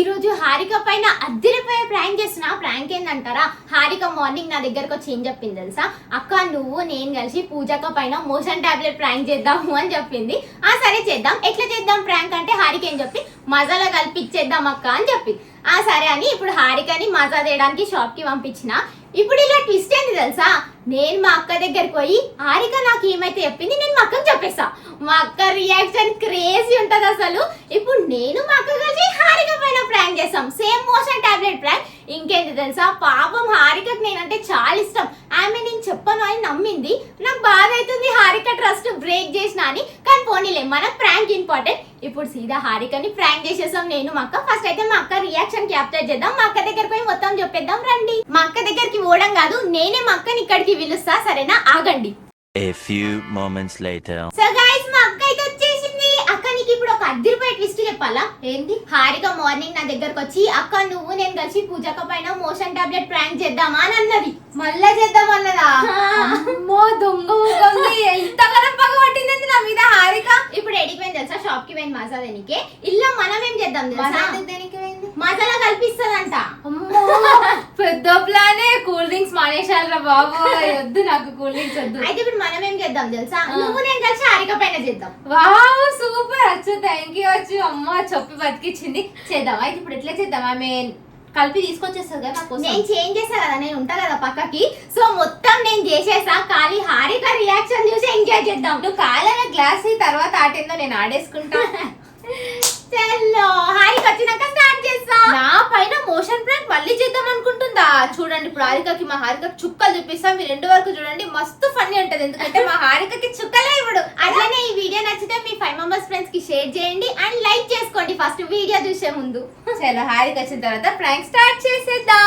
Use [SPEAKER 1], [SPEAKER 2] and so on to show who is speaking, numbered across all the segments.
[SPEAKER 1] ఈ రోజు హారిక పైన అద్దరిపోయే ప్రాంక్ చేస్తున్నా. ప్రాంక్ ఏందంటారా, హారిక మార్నింగ్ నా దగ్గరకు వచ్చి ఏం చెప్పింది తెలుసా? అక్క నువ్వు నేను కలిసి పూజక్క పైన మోషన్ టాబ్లెట్ ప్రాంక్ చేద్దాము అని చెప్పింది. సరే చేద్దాం. ఎట్లా చేద్దాం ప్రాంక్ అంటే హారిక ఏం చెప్పి మజాలో కలిపిచ్చేద్దాం అక్క అని చెప్పి సరే అని ఇప్పుడు హారికని మజా తేయడానికి షాప్ కి పంపించిన. ఇప్పుడు ఇలా ట్విస్ట్ ఏంది తెలుసా, నేను మా అక్క దగ్గరికి పోయి హారిక నాకు ఏమైతే చెప్పింది నేను మా అక్కకి చెప్పేస్తా. మా అక్క రియాక్షన్ క్రేజీ ఉంటది అసలు. ఇప్పుడు నేను మా అక్క కలిసి హారిక పైన ప్రాంక్ చేస్తాం, సేమ్ మోషన్ టాబ్లెట్ ప్రాంక్. ఇంకేంటి తెలుసా, పాపం హారికకి నేనంటే చాలా ఇష్టం. ఆమె నేను చెప్పను అని నమ్మింది. నాకు బాధ అవుతుంది హారిక ట్రస్ట్ బ్రేక్ చేసిన అని. కానీ పోనీలే, మన ప్రాంక్ ఇంపార్టెంట్. ఇప్పుడు సీదా హారికని ప్రాంక్ చేసేసాం నేను మా అక్క. ఫస్ట్ అయితే మా అక్క రియాక్షన్ క్యాప్చర్ చేద్దాం. మా అక్క దగ్గరికి పోయి మొత్తం చెప్పేద్దాం రండి. మా అక్క దగ్గరికి పోవడం కాదు, నేనే మా అక్కని ఇక్కడికి పిలుస్తా, సరేనా? ఆగండి.
[SPEAKER 2] A few moments later.
[SPEAKER 1] So guys, మా అక్క అయితే వచ్చేసింది. అక్క నీకు ఇప్పుడు ఒక అద్దరిపోయే ట్విస్ట్ చెప్పాలా? ఏంటి? హారిక మార్నింగ్ నా దగ్గరకు వచ్చి అక్క నువ్వు నేను కలిసి పూజక్క పైన మోషన్ టాబ్లెట్ ప్రాంక్ చేద్దామా అని అన్నది.
[SPEAKER 3] మళ్ళా చేద్దామన్నదా? అమ్మో దొంగ ఎంత కరం పగబట్టింది నా మీద హారిక.
[SPEAKER 1] ఇప్పుడు ఎడిపోయింది తెలుసా, షాప్ కి పోయింది మసాలా దేనికే. ఇల్లా మనం ఏం చేద్దాం తెలుసా, మసాలా కల్పిస్తదంట.
[SPEAKER 3] అమ్మో పెద్ద ప్లానే. కూల్ డ్రింక్స్ మానేశారా బాబు, వద్దు నాకు కూల్ డ్రింక్స్ వద్దు.
[SPEAKER 1] అయితే ఇప్పుడు మనం ఏం చేద్దాం తెలుసా, నువ్వు నేను కలిసి హారిక పైన చేద్దాం.
[SPEAKER 3] వావ్ సూపర్, వచ్చు థ్యాంక్ యూ వచ్చు. అమ్మ చెప్పి బతికిచ్చింది. చేద్దాం. అయితే ఇప్పుడు ఎట్లా చేద్దాం? ఆమె కలిపి తీసుకొచ్చేస్తుంది కదా నాకు.
[SPEAKER 1] నేను చేంజ్ చేసా కదా, నేను ఉంటా కదా పక్కకి. సో మొత్తం నేను చేసేసా, ఖాళీ హారిక రియాక్షన్ చూసి ఎంజాయ్ చేద్దాం.
[SPEAKER 3] నువ్వు కాలమే గ్లాస్ తర్వాత ఆటేందో నేను ఆడేసుకుంటా.
[SPEAKER 1] చల్లో హారిక వచ్చినాక స్టార్ట్ చేస్తా.
[SPEAKER 3] నా పైన మోషన్ ప్రాంక్ మళ్ళీ చేద్దాం అనుకుంటుందా? చూడండి ఇప్పుడు హారికకి, మా హారికకి చుక్కలు చూపిస్తాం. మీరు 2 వరకు చూడండి, మస్తు ఫన్నీ ఉంటది. ఎందుకంటే మా హారికకి చుక్కలే ఇప్పుడు.
[SPEAKER 1] అట్లానే ఈ వీడియో నచ్చితే మీ 5 మెంబర్స్ ఫ్రెండ్స్ కి షేర్ చేయండి అండ్ లైక్ చేసుకోండి ఫస్ట్ వీడియో చూసే ముందు.
[SPEAKER 3] చలో హారిక వచ్చిన తర్వాత ప్రాంక్ స్టార్ట్ చేసేద్దాం.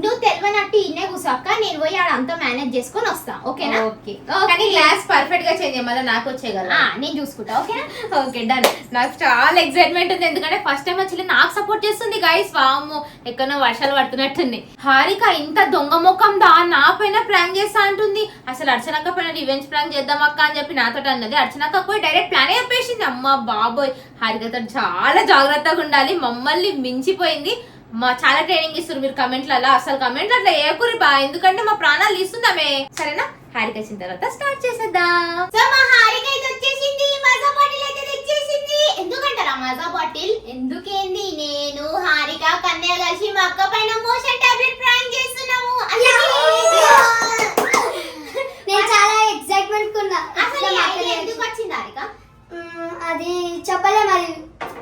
[SPEAKER 1] నువ్వు తెలియనట్టు ఇన్నే కూసాక నేను పోయి ఆడంతా మేనేజ్ చేసుకొని వస్తా, ఓకేనా?
[SPEAKER 3] ఓకే. కానీ గ్లాస్ పర్ఫెక్ట్ గా చేంజ్ మళ్ళీ నాకు వచ్చేయగలరా?
[SPEAKER 1] నేను చూసుకుంటా, ఓకేనా?
[SPEAKER 3] Okay done. నాకు చాలా ఎక్సైట్మెంట్ ఉంది, ఎందుకంటే ఫస్ట్ టైం వచ్చి నాకు సపోర్ట్ చేస్తుంది గైస్. వాము ఎక్కడో వర్షాలు పడుతున్నట్టుంది. హారిక ఇంత దొంగ ముఖం దా నా పైన ప్రాంక్ చేస్తా అంటుంది. అసలు అర్చనక్క పైన రివెంజ్ ప్రాంక్ చేద్దాం అక్క అని చెప్పి నాతో అన్నది. అర్చనక్క పోయి డైరెక్ట్ ప్లానే చెప్పేసింది. అమ్మ బాబోయ్, హారికతో చాలా జాగ్రత్తగా ఉండాలి. మమ్మల్ని మించిపోయింది. చాలా ట్రైనింగ్ ఇస్తారు మీరు కమెంట్లలో. అసలు కమెంట్లు అట్లా ఏకురి బా, ఎందుకంటే మా ప్రాణాలు తీస్తుందామే. సరేనా? హారిక వచ్చిన తర్వాత స్టార్ట్ చేసేద్దాం.
[SPEAKER 1] సో మా హారిక అయితే వచ్చేసింది, మజా బాటిల్ అయితే తెచ్చేసింది. ఎందుకంటారా మజా బాటిల్? ఎందుకేంది, నేను హారిక కన్య కలిసి మా అక్క పైన మోషన్ టాబ్లెట్ ప్రాంక్ చేస్తున్నాము.
[SPEAKER 4] నేను చాలా ఎక్సైట్మెంట్ ఉన్నా.
[SPEAKER 1] అసలు ఎందుకు వచ్చింది హారిక?
[SPEAKER 4] అది చెప్పలే, మరి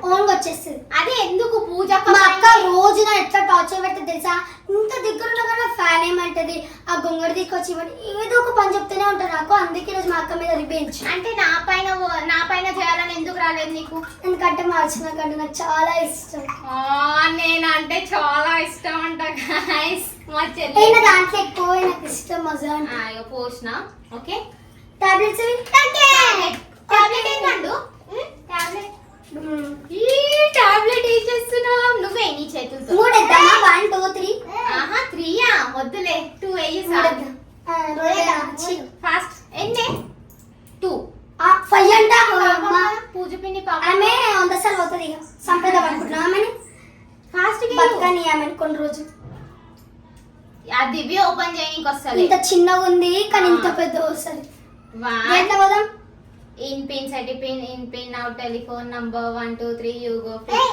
[SPEAKER 4] ఓన్ వచ్చేస్తుంది.
[SPEAKER 1] అదే ఎందుకు పూజ
[SPEAKER 4] మా అక్క రోజు నా ఎట్లా టార్చర్ పెడుతుంది తెలుసా? ఇంత దగ్గర ఉన్నా కానీ ఫ్యాన్ ఏమంటది, ఆ గొంగడి తీసుకొచ్చి ఏదో ఒక పని చెప్తూనే ఉంటారు నాకు. అందుకే రోజు మా అక్క మీద రివెంజ్.
[SPEAKER 1] అంటే నా పైన చేయాలని ఎందుకు రాలేదు నీకు?
[SPEAKER 4] ఎందుకంటే మా అర్చన కంటే నాకు చాలా ఇష్టం.
[SPEAKER 1] నేనంటే చాలా ఇష్టం అంట గైస్. మా
[SPEAKER 4] అయినా దాంట్లో ఎక్కువ నాకు ఇష్టం మజా అంటే.
[SPEAKER 1] పోసిన ఓకే.
[SPEAKER 4] టాబ్లెట్స్
[SPEAKER 1] టాబ్లెట్ ఏంటండు? టాబ్లెట్ ఈ టాబ్లెట్ వేసేస్తున్నాం. నువ్వే నీ చేతులతో
[SPEAKER 4] 3 వేద్దామా? 1 2 3.
[SPEAKER 1] 3 వద్దులే, 2 వేసి ఫాస్ట్. ఎన్నే 2
[SPEAKER 4] 5 అంట.
[SPEAKER 1] పూజ పిండి పాప
[SPEAKER 4] ఆమె 100 సార్లు అవుతుంది. ఇక సంప్రదాయం అనుకుంటున్నాం ఆమెని
[SPEAKER 1] ఫాస్ట్
[SPEAKER 4] బతకని ఆమెను కొన్ని రోజు.
[SPEAKER 1] ఆ దివ్య ఓపెన్ చేయడానికి వస్తుంది.
[SPEAKER 4] ఇంత చిన్నగా ఉంది కానీ ఇంత పెద్ద వస్తుంది. ఎట్లా పోదాం?
[SPEAKER 1] In pin, set pin, in pin, now telephone number 1 2 3 you go free.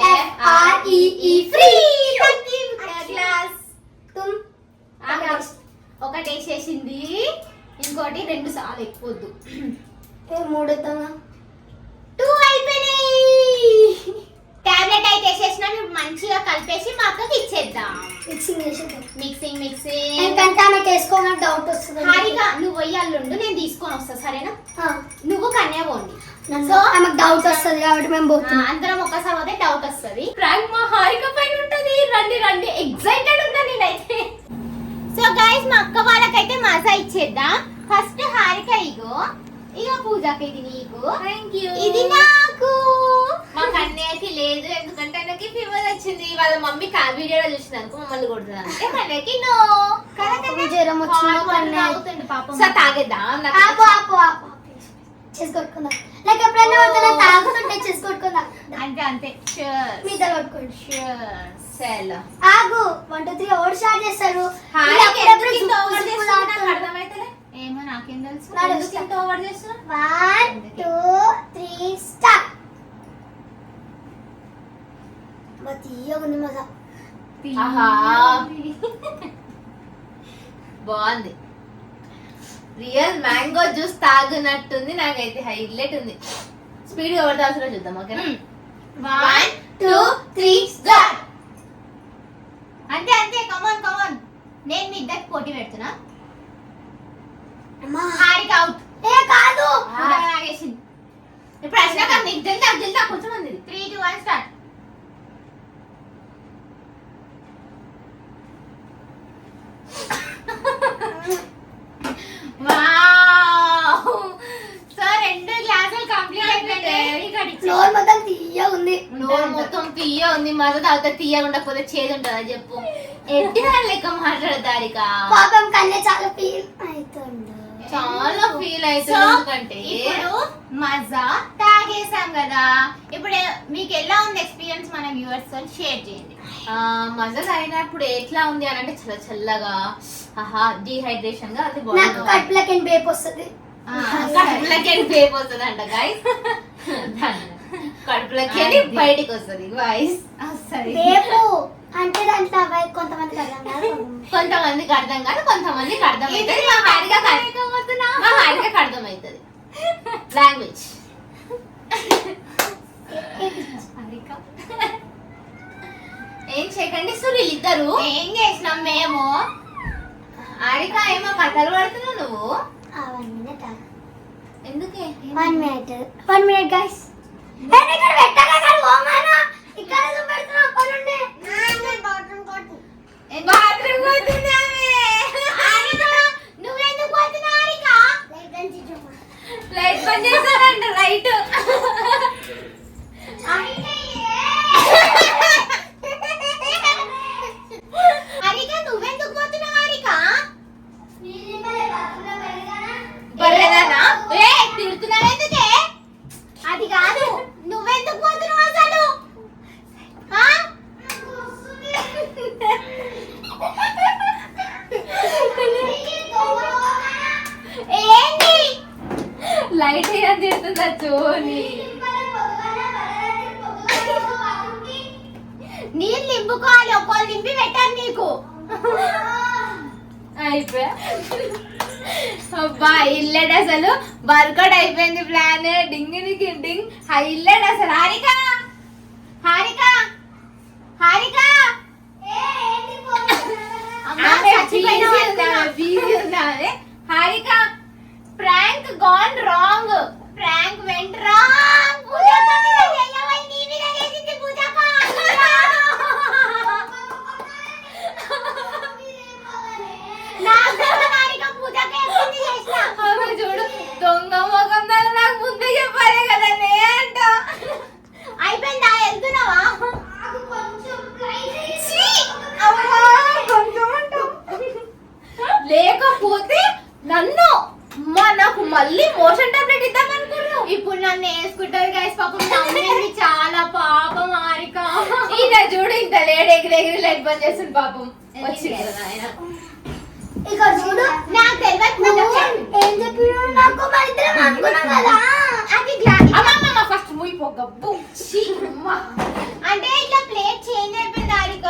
[SPEAKER 4] FREE free.
[SPEAKER 1] Class.
[SPEAKER 4] తుమ్
[SPEAKER 1] ఒకటి వేసేసింది, ఇంకోటి 2 సార్లు ఎక్కువద్దు.
[SPEAKER 4] 3 వేద్దామా?
[SPEAKER 1] 2 అయిపోయినాయి. టాబ్లెట్ అయితే వేసేసినా మంచిగా కలిపేసి మా అక్కకి ఇచ్చేద్దాం.
[SPEAKER 4] మిక్సింగ్ చేసేద్దాం.
[SPEAKER 1] మిక్సింగ్
[SPEAKER 4] ఎందుకంటే ఆమెకి వేసుకోవాలని డౌట్ వస్తుంది.
[SPEAKER 1] హారిక నువ్వు పోయి అల్లుండు, నేను తీసుకొని వస్తా, సరేనా? నువ్వు కన్యా పోండి.
[SPEAKER 4] సో ఆమెకు డౌట్ వస్తుంది కాబట్టి మేము పోతున్నాం.
[SPEAKER 1] అందరం ఒక్కసారి పోతే డౌట్ వస్తుంది. ప్రాంక్ మా హారిక పైన ఉంటది. రండి రండి, ఎక్సైటెడ్ ఉన్నా నేనైతే. సో గైస్, మా అక్క వాళ్ళకైతే మజా ఇచ్చేద్దాం. ఫస్ట్ హారిక ఇగో, ఇక పూజకి ఇది నీకు, ఇది నాకు.
[SPEAKER 3] మా కన్యకి లేదు, ఎందుకంటే ఆయనకి ఫీవర్ వచ్చింది. వాళ్ళ మమ్మీ వీడియోలో చూసింది అనుకో మమ్మల్ని కొడుతుంది. అంటే కన్యకి నో
[SPEAKER 4] జ్వరం వచ్చింది.
[SPEAKER 1] పాపం.
[SPEAKER 3] సో తాగేద్దాం.
[SPEAKER 4] చేసుకొట్టుకుందాం. నాకు ఎప్పుడైనా పడుతున్నా తాగుతుంటే చేసుకొట్టుకుందాం.
[SPEAKER 1] అంతే అంతే షూర్
[SPEAKER 4] మీద కొట్టుకోండి.
[SPEAKER 1] షూర్
[SPEAKER 3] సెల్
[SPEAKER 4] ఆగు 1 2 3 ఓవర్ స్టార్ట్ చేస్తారు.
[SPEAKER 3] హాయ్
[SPEAKER 4] ఇలా అప్పుడప్పుడు
[SPEAKER 3] ఎందుకు ఇంత
[SPEAKER 4] జుప్పు
[SPEAKER 3] ఓవర్
[SPEAKER 4] జుప్పు
[SPEAKER 3] చేస్తున్నా నాకు
[SPEAKER 4] తాకుతుంది.
[SPEAKER 3] అర్థమైతలే.
[SPEAKER 1] ఏమో నాకేం తెలుసు
[SPEAKER 4] నాడు
[SPEAKER 3] ఎందుకు ఇంత ఓవర్ చేస్తున్నా?
[SPEAKER 4] 1 2 3 స్టార్ట్. తీయగుంది మజా.
[SPEAKER 3] ఆహా. బాగుంది. రియల్ మ్యాంగో జ్యూస్ తాగునట్టుంది. నాకైతే హైలైట్ ఉంది. స్పీడ్ గా ఎవరు తాగుతారో చూద్దాం. ఓకేనా?
[SPEAKER 1] 1 2 3 స్టార్ట్. అంతే అంతే కమాన్ కమాన్. నేను మీ ఇద్దరికి పోటీ పెడుతున్నా.
[SPEAKER 4] అమ్మా
[SPEAKER 1] హారిక అవుట్.
[SPEAKER 4] ఏ కాదు.
[SPEAKER 1] నాగేసింది.
[SPEAKER 3] ఇప్పుడు అసలు నీకు జల్దా జల్దా కొంచెం మంది
[SPEAKER 1] 3 2 1 స్టార్ట్. వావ్ సో 2 గ్లాసులు కంప్లీట్ అయిపోయాయి.
[SPEAKER 4] ఫ్లోర్ మొత్తం తీయగుంది.
[SPEAKER 3] నోరు మొత్తం తీయ ఉంది. మజా తాగితే తీయగా ఉండకపోతే చేదు ఉంటుందా చెప్పు. ఎట్టి దాని లెక్క మాట్లాడతారిక.
[SPEAKER 4] పాపం కన్నే చాలా ఫీల్ అవుతుంది.
[SPEAKER 3] చాలా ఫీల్ అవుతుంది.
[SPEAKER 1] So,
[SPEAKER 3] ఎందుకంటే
[SPEAKER 1] ఇప్పుడు మజా తాగేసాం కదా. ఇప్పుడు మీకు ఎలా ఉంది ఎక్స్పీరియన్స్ మన వ్యూవర్స్ తో షేర్ చేయండి.
[SPEAKER 3] మజా తాగినప్పుడు ఎట్లా ఉంది అని అంటే చల్ల చల్లగా ఆహా డిహైడ్రేషన్ గా అది
[SPEAKER 4] నాకు కడుపులకి బేపు వస్తుంది.
[SPEAKER 3] కడుపులకి బేపు వస్తుంది అంట గాయస్. కడుపులకి బయటికి వస్తుంది గాయస్.
[SPEAKER 1] సరే
[SPEAKER 4] బేపు అంటే దాంట్లో అబ్బాయి కొంతమందికి అర్థం కాదు.
[SPEAKER 3] కొంతమందికి అర్థం కాదు, కొంతమందికి అర్థం అవుతుంది. మా హారికకి అర్థం అవుతుంది లాంగ్వేజ్. ఏం చేయకండి సునీల్ ఇద్దరు.
[SPEAKER 1] ఏం చేసినాం మేము?
[SPEAKER 3] హారిక ఏమో కథలు పడుతున్నావు నువ్వు.
[SPEAKER 4] 1 minute.
[SPEAKER 3] ఎందుకే
[SPEAKER 4] 1 minute. 1 minute guys. నేను ఇక్కడ పెట్టగా సార్ ఓమానా ఇక్కడ చూపెడుతున్నా కొనుండే.
[SPEAKER 3] బాత్రూమ్ పోతున్నావే.
[SPEAKER 1] నువ్వెందుకు పోతున్నావు హారిక?
[SPEAKER 3] లైట్ బంద్ చేశారంట. రైట్
[SPEAKER 1] హారిక నువ్వెందుకు పోతున్నావు హారిక?
[SPEAKER 3] బర్రెదానా?
[SPEAKER 1] ఏ తిడుతున్నావు ఎందుకే? అది కాదు నువ్వెందుకు పోతున్నావు అసలు? ఆ? ఏంటి
[SPEAKER 3] లైట్ ఏం తిడుతుందా చూని.
[SPEAKER 1] నీళ్ళు నింపుకోవాలి. ఒక్కళ్ళు నింపి పెట్టారు నీకు.
[SPEAKER 3] అయిపోయా. అబ్బా హైలైట్ అసలు. వర్కౌట్ అయిపోయింది ప్లాన్. డింగ్ డింగ్ హైలైట్ అసలు. హారిక
[SPEAKER 1] హారిక హారిక అమ్మా,
[SPEAKER 3] ఆమె
[SPEAKER 1] చచ్చిపోయినా
[SPEAKER 3] busy
[SPEAKER 1] వస్తున్నా.
[SPEAKER 3] ఉందా? busy ఉందా అదే? Harika prank gone wrong.
[SPEAKER 1] Prank went wrong. పూజక్క మీద చెయ్యవై నీ మీద చేసింది పూజక్క. నాకు హారిక పూజక్క చెప్పింది చేసిన.
[SPEAKER 3] ఆమె చూడు దొంగ మొఖం దాన్ని నాకు ముందే చెప్పాలి కదా నే అంట.
[SPEAKER 1] అయిపోయిందా? వెళ్తున్నావా?
[SPEAKER 3] ఛీ! అమ్మా, కొంచెం అంట. లేకపోతే నన్ను నాకు మళ్ళీ మోషన్ టాబ్లెట్ ఇద్దాం అనుకున్నాను.
[SPEAKER 1] ఇప్పుడు నన్ను వేసుకుంటారు గైస్. పాపం నవ్వింది చాలా. పాపం హారిక.
[SPEAKER 3] ఈయన చూడు ఇంత లేట్ ఎగిరి లైట్ బంద్ చేస్తుంది పాపం. వచ్చింది కదా ఆయన.
[SPEAKER 4] ఇక్కడ చూడు
[SPEAKER 1] నాకు తెలియదు
[SPEAKER 4] నువ్వు ఏం చెప్పినావు నాకు మన ఇద్దరం అనుకున్నాం కదా.
[SPEAKER 1] అది గ్లాస్.
[SPEAKER 3] అమ్మమ్మ ఫస్ట్ ముయిపో గబ్బు. ఛీ, అమ్మ.
[SPEAKER 1] అంటే ఇట్లా ప్లేట్ చేంజ్ అయిపోయింది హారిక.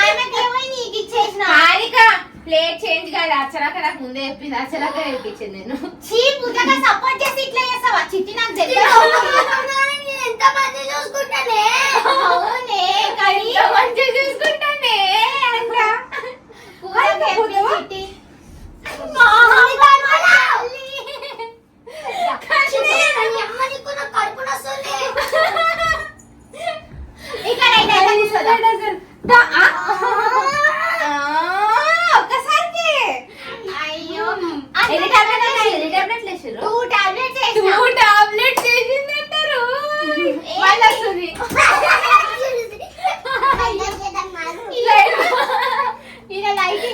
[SPEAKER 1] ఆమెకేమో నీకు ఇచ్చేసిన.
[SPEAKER 3] హారిక ప్లేట్ చేంజ్ కాదు. అచ్చరాక నాకు ముందే చెప్పింది. అచ్చరాక నేర్పించింది నేను.
[SPEAKER 1] చీ పూజగా సపోర్ట్ చేసి ఇట్లా చేస్తావా? చిట్టి నాకు తెలియదు.
[SPEAKER 4] నేను ఎంత మంది చూసుకుంటానే.
[SPEAKER 1] అవునే కానీ
[SPEAKER 3] ఎంత మంచిగా చూసుకుంటానే అంట.
[SPEAKER 1] పూజకి చెప్పింది చిట్టి. ఇక్కడ అయితే ఎలా కూర్చోదా?
[SPEAKER 3] ఒక్కసారికి
[SPEAKER 1] అయ్యో
[SPEAKER 3] ఎన్ని టాబ్లెట్లు వేసిర్రు? ఎన్ని టాబ్లెట్లు వేసిర్రు?
[SPEAKER 1] 2 టాబ్లెట్స్
[SPEAKER 3] 2
[SPEAKER 1] వేసిన.
[SPEAKER 3] టాబ్లెట్స్ వేసిందంటారు. మళ్ళీ వస్తుంది.
[SPEAKER 1] ఈయన లైట్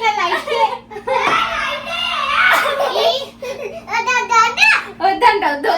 [SPEAKER 3] వద్దంట వద్దు.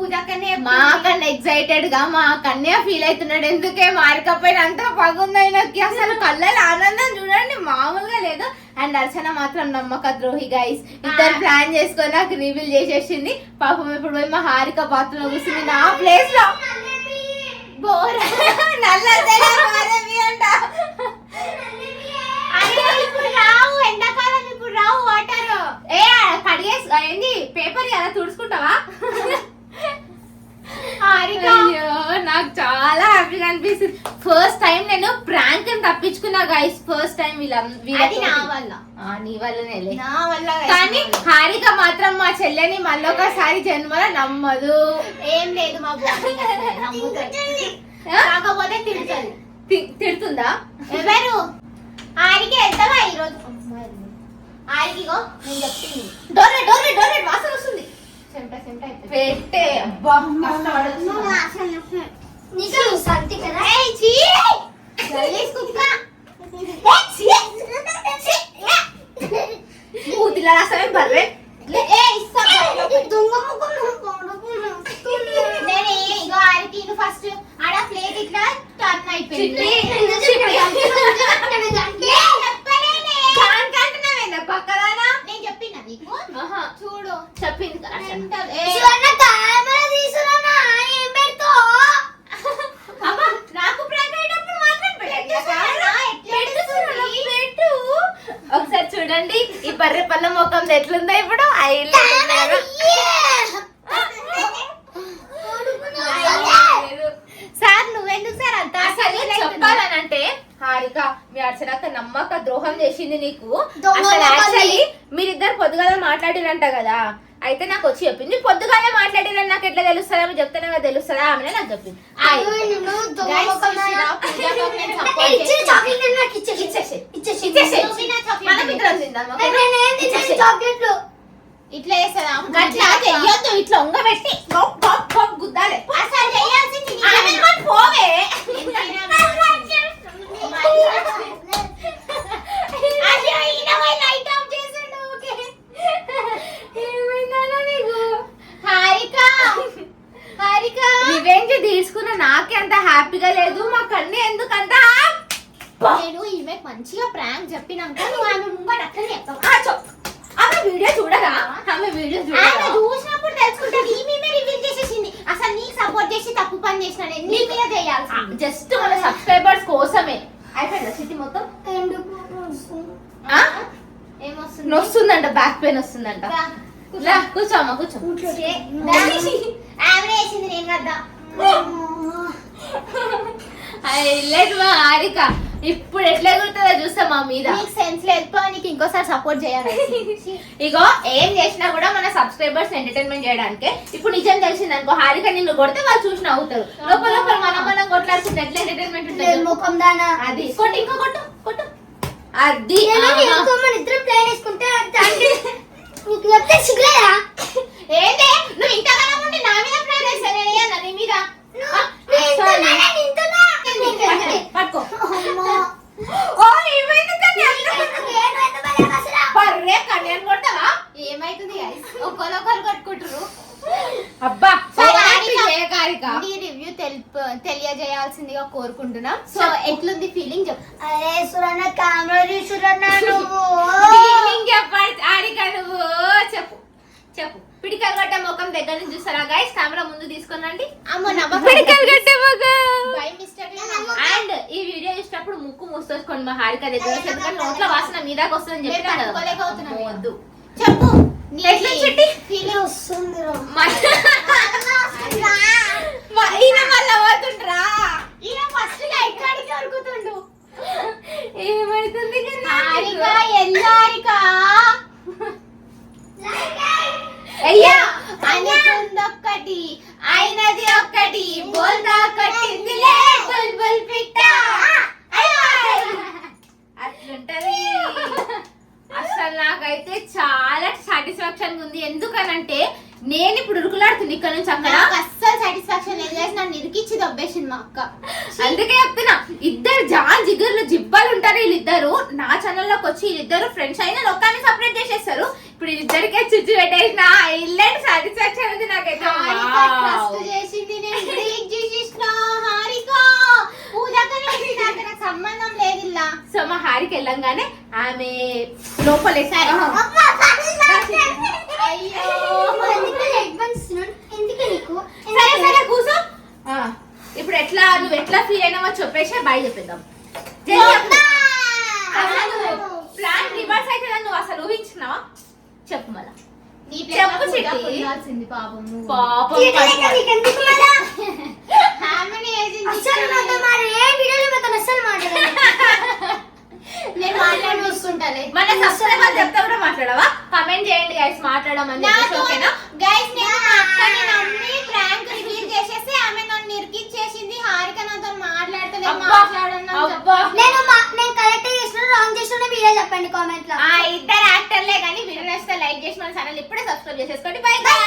[SPEAKER 1] పూజ కన్నా
[SPEAKER 3] మా కన్నా ఎక్సైటెడ్ గా మా కన్య ఫీల్ అవుతున్నాడు. ఎందుకే మారిక పైన అంతా పగుందైనకి అసలు కళ్ళలో ఆనందం చూడండి మామూలుగా లేదు. అండ్ అర్చన మాత్రం నమ్మక ద్రోహి గైస్. ఇద్దరు ప్లాన్ చేసుకొని నాకు రివీల్ చేసేసింది. పాపం ఇప్పుడు పోయి మా హారిక బాత్రూమ్ లో కూర్చుంది నా ప్లేస్ లో. అంట
[SPEAKER 1] ఇప్పుడు రావు, ఎండాకాలం ఇప్పుడు రావు వాటర్.
[SPEAKER 3] ఏ కడిగేసి ఏంది పేపర్ కదా తుడుచుకుంటావా? అయ్యో నాకు చాలా హ్యాపీగా అనిపిస్తుంది. ఫస్ట్ టైం నేను ప్రాంక్ అని తప్పించుకున్నా గైస్. ఫస్ట్ టైం
[SPEAKER 1] అది నా వల్ల,
[SPEAKER 3] నీ వల్లనే
[SPEAKER 1] నా వల్ల.
[SPEAKER 3] కానీ హారిక మాత్రం మా చెల్లెని మళ్ళొకసారి జన్మలో నమ్మదు.
[SPEAKER 1] ఏం లేదు మా బాడీ నమ్ముతుంది, కాకపోతే తిడుతుంది.
[SPEAKER 3] తిడుతుందా?
[SPEAKER 1] ఎవరు ఆడికి వెళ్తావా ఈరోజు? ఆడికిగో నేను చెప్పింది.
[SPEAKER 3] డోర్లెట్ డోర్లెట్ డోర్లెట్ వాసన వస్తుంది.
[SPEAKER 1] చెమట చెమట అయిపోయింది.
[SPEAKER 3] పెట్టే అబ్బా కష్టపడుతున్నా.
[SPEAKER 4] నీకు సంతి కదా.
[SPEAKER 1] ఏయ్ చీ గలీజ్ కుక్క.
[SPEAKER 3] మూతిలో రాసమే బర్రె.
[SPEAKER 1] ఏయ్ ఇస్తా
[SPEAKER 4] దొంగ ముఖం
[SPEAKER 1] నేను ఇగో ఆడికి ఫస్ట్ ఆడ ప్లేట్ ఇట్లా టర్న్ అయిపోయింది.
[SPEAKER 3] పక్కదానా
[SPEAKER 1] నేను చెప్పిన నీకు చూడు
[SPEAKER 3] చెప్పింది నాకు ప్రాంక్ అయ్యేటప్పుడు మాత్రం పెట్టు. ఒకసారి చూడండి ఈ బర్రె పళ్ళ ముఖం ఎట్లుందో ఇప్పుడు.
[SPEAKER 1] సార్ నువ్వెందుకు సార్ అంత
[SPEAKER 3] అసలు చెప్పాలనంటే హారిక మీ అర్చనక్క నమ్మక ద్రోహం చేసింది నీకు.
[SPEAKER 4] దొంగ
[SPEAKER 3] అసలు
[SPEAKER 4] మొక్కలి.
[SPEAKER 3] actually మీరిద్దరు పొద్దుగాల మాట్లాడిరంట కదా. అయితే నాకు వచ్చి చెప్పింది పొద్దుగాల మాట్లాడిరని నాకు ఎట్లా తెలుస్తుందా? ఆమె చెప్తానే కదా తెలుస్తుందా? ఆమె నాకు చెప్పింది. మనం ఇద్దరం తిందామా?
[SPEAKER 4] చాక్లెట్లు
[SPEAKER 1] ఇట్లా చేస్తుందా?
[SPEAKER 3] గట్లా చెయ్యొద్దు. ఇట్లా ఉంగబెట్టి గొప్ గొప్ గొప్ గుద్దాలి.
[SPEAKER 1] అసలు చేయాల్సింది నీ
[SPEAKER 3] ఆమె మాట పోవే.
[SPEAKER 1] అయ్యో, ఈయన పోయి light off చేసిండు. ఓకే.
[SPEAKER 3] ఏమైందన్నా నీకు?
[SPEAKER 1] హారిక హారిక
[SPEAKER 3] రివెంజ్ తీసుకున్న నాకే అంత హ్యాపీగా లేదు. మా కన్ను ఎందుకంత
[SPEAKER 1] నేను ఈమె మంచిగా ప్రాంక్ చెప్పినాక నువ్వు ఆమె ముంగట అట్లనే చెప్తావు.
[SPEAKER 3] ఆమె వీడియో చూడదా? ఆమె వీడియో
[SPEAKER 1] ఆమె
[SPEAKER 3] చూడదా?
[SPEAKER 1] చూసినప్పుడు తెలుసుకుంటది. ఈమె రివీల్ చేసేసింది. అసలు నీకు సపోర్ట్ చేసి తప్పు పని చేసిన నీ మీద చేయాల్సింది.
[SPEAKER 3] జస్ట్ మన సబ్స్క్రైబర్స్ కోసమే. అయిపోయిందా సిటీ మొత్తం? ఆ?
[SPEAKER 1] ఏమొస్తుంది?
[SPEAKER 3] నొస్తుందంట, బ్యాక్ పెయిన్ వస్తుందంట.
[SPEAKER 1] రా,
[SPEAKER 3] రా, కూర్చోమ్మా కూర్చో.
[SPEAKER 1] ఆమె వేసింది నేను కదా.
[SPEAKER 3] హైలైట్ మా హారిక. ఇప్పుడు ఎట్లా ఎగురుతుందో చూస్తా మా మీద.
[SPEAKER 1] నీకు సెన్స్ లేదు, నీకు ఇంకోసారి సపోర్ట్ చేయాలి.
[SPEAKER 3] ఇగో ఏం చేసినా కూడా మన సబ్స్క్రైబర్స్ ఎంటర్టైన్మెంట్ చేయడానికే. ఇప్పుడు నిజం తెలిసింది అనుకో, హారిక నిన్ను కొడితే వాళ్ళు చూసి నవ్వుతారు. లోపల లోపల మనం కొట్లాడుకుంటే ఎట్లా ఎంటర్టైన్మెంట్ ఉంటుంది?
[SPEAKER 4] ముఖం దానా
[SPEAKER 3] అది కొట్టు, ఇంకా కొట్టు కొట్టు. అది
[SPEAKER 4] ఇద్దరు ప్లాన్ వేసుకుంటే నీకు చెప్తే సిగ్గులేదా?
[SPEAKER 1] ఏంటే నువ్వు ఇంతగానో ఉండి నా మీద ప్లాన్ చేస్తా నేను నీ మీద.
[SPEAKER 3] పట్టుకో.
[SPEAKER 4] అమ్మా.
[SPEAKER 3] ఓ ఏమైంది కన్య? బర్రె కన్యను కొడతావా?
[SPEAKER 1] ఏమైతుంది guys? ఒకరొకరు కట్టుకుంటారు.
[SPEAKER 3] అబ్బా
[SPEAKER 1] సరే,
[SPEAKER 3] హారిక.
[SPEAKER 1] నీ రివ్యూ తెలియజేయాల్సిందిగా కోరుకుంటున్నాం. సో ఎట్లుంది ఫీలింగ్ చెప్పు.
[SPEAKER 4] అరే సురన్న కెమెరా తీసుకురన్న నువ్వు.
[SPEAKER 3] ఫీలింగ్ చెప్పాలి హారిక నువ్వు. చెప్పు చెప్పు. పిడికలు గట్ట ముఖం దగ్గర నుంచి చూస్తారా గైస్? కెమెరా ముందు తీసుకునండి.
[SPEAKER 1] అమ్మ నమ్మకం.
[SPEAKER 3] పిడికలు గట్ట ముఖం.
[SPEAKER 1] బై మిస్టేక్
[SPEAKER 3] అండ్ ఈ వీడియో చూసినప్పుడు ముక్కు మూసుకోండి మా హారిక దగ్గర. ఎందుకంటే నోట్ల వాసన మీదాకి వస్తుందని చెప్పినా కదా.
[SPEAKER 1] తట్టుకోలేకపోతున్నాను.
[SPEAKER 3] వద్దు.
[SPEAKER 1] చెప్పు
[SPEAKER 3] ఎట్లా చెట్టి?
[SPEAKER 4] ఫీలింగ్ వస్తుంది రా.
[SPEAKER 3] ఈయన మళ్ళీ అవుతుండ్రా.
[SPEAKER 1] ఈయన ఫస్ట్ లైట్ కాడికి అడుగుతుండు.
[SPEAKER 3] ఏమైతుంది
[SPEAKER 1] హారిక ఎల్లారిక
[SPEAKER 3] అయ్యా
[SPEAKER 1] అనుకుందొక్కటి అయినది ఒక్కటి బోల్తా కట్టిందిలే బుల్బుల్ పిట్ట.
[SPEAKER 3] అట్లుంటది. అసలు నాకైతే చాలా సాటిస్ఫాక్షన్ ఉంది. ఎందుకనంటే నేను ఇప్పుడు ఉరుకులాడుతుంది ఇక్కడ నుంచి అక్కడ.
[SPEAKER 1] నాకు అస్సలు సాటిస్ఫాక్షన్ లేదు guys. నన్ను ఇరికిచ్చి దబ్బేసింది మా అక్క.
[SPEAKER 3] అందుకే చెప్తున్నా, ఇద్దరు జాన్ జిగర్లు జిబ్బాలు ఉంటారు వీళ్ళిద్దరు. నా ఛానల్లోకి వచ్చి వీళ్ళిద్దరు ఫ్రెండ్స్ అయినా ఒక్కని సపరేట్ చేసేస్తారు. ఇప్పుడు ఇద్దరికే చుచ్చు పెట్టేసిన ఇల్లంటే సాటిస్ఫాక్షన్ ఉంది నాకైతే.
[SPEAKER 1] హారిక
[SPEAKER 3] Wow.
[SPEAKER 1] ట్రస్ట్ చేసింది, నేను బ్రేక్ చేసేసిన. హారిక పూజకనే చేసింది, అంటే నాకు సంబంధం లేదు ఇలా.
[SPEAKER 3] సో మా హారికి వెళ్ళంగానే ఆమె లోపల
[SPEAKER 1] సరే.
[SPEAKER 4] అయ్యో అడ్వాన్స్ ఎందుకు నీకు
[SPEAKER 3] సరే సరే కూర్చో. ఆ, ఇప్పుడు ఎట్లా నువ్వు ఎట్లా ఫీల్ అయినావో చెప్పేసి బాయ్ చెప్పేద్దాం. ప్లాన్ రివర్స్ అయితే నువ్వు అసలు ఊహించుకున్నావా? చెప్పు మళ్ళా.
[SPEAKER 1] నీ
[SPEAKER 3] చెప్పు
[SPEAKER 1] ప్లేస్
[SPEAKER 3] చిట్టి.
[SPEAKER 1] ఉండాల్సింది పాపం నువ్వు.
[SPEAKER 3] పాపం
[SPEAKER 4] నీకెందుకు మళ్ళా
[SPEAKER 1] ఆమెనే చేసింది.
[SPEAKER 4] అసలు నాతో మరి ఏ వీడియోలో నాతో అసలు మాట్లాడలేదు.
[SPEAKER 1] నేను మాట్లాడి చూసుకుంటాలే.
[SPEAKER 3] మన సబ్స్క్రైబర్ చెప్తా కూడా మాట్లాడవా? కమెంట్ చేయండి గైస్ మాట్లాడమని చెప్పేసి, ఓకేనా?
[SPEAKER 1] గైస్ నేను మా అక్కని నమ్మి ప్రాంక్ రివీల్ చేసేసి ఆమె నన్ను ఇరికిచ్చేసింది. హారిక నాతో మాట్లాడతలేదు,
[SPEAKER 3] అబ్బా,
[SPEAKER 1] మాట్లాడను అని
[SPEAKER 3] అబ్బా.
[SPEAKER 4] నేను కరెక్ట్ చేసిన రాంగ్ చేసిన మీరే చెప్పండి కామెంట్ లో.
[SPEAKER 1] ఇద్దరు యాక్టర్లే కానీ వీడియో నచ్చితే లైక్ చేసి మన ఛానల్ ఇప్పుడే సబ్స్క్రైబ్ చేసేసుకోండి. By by.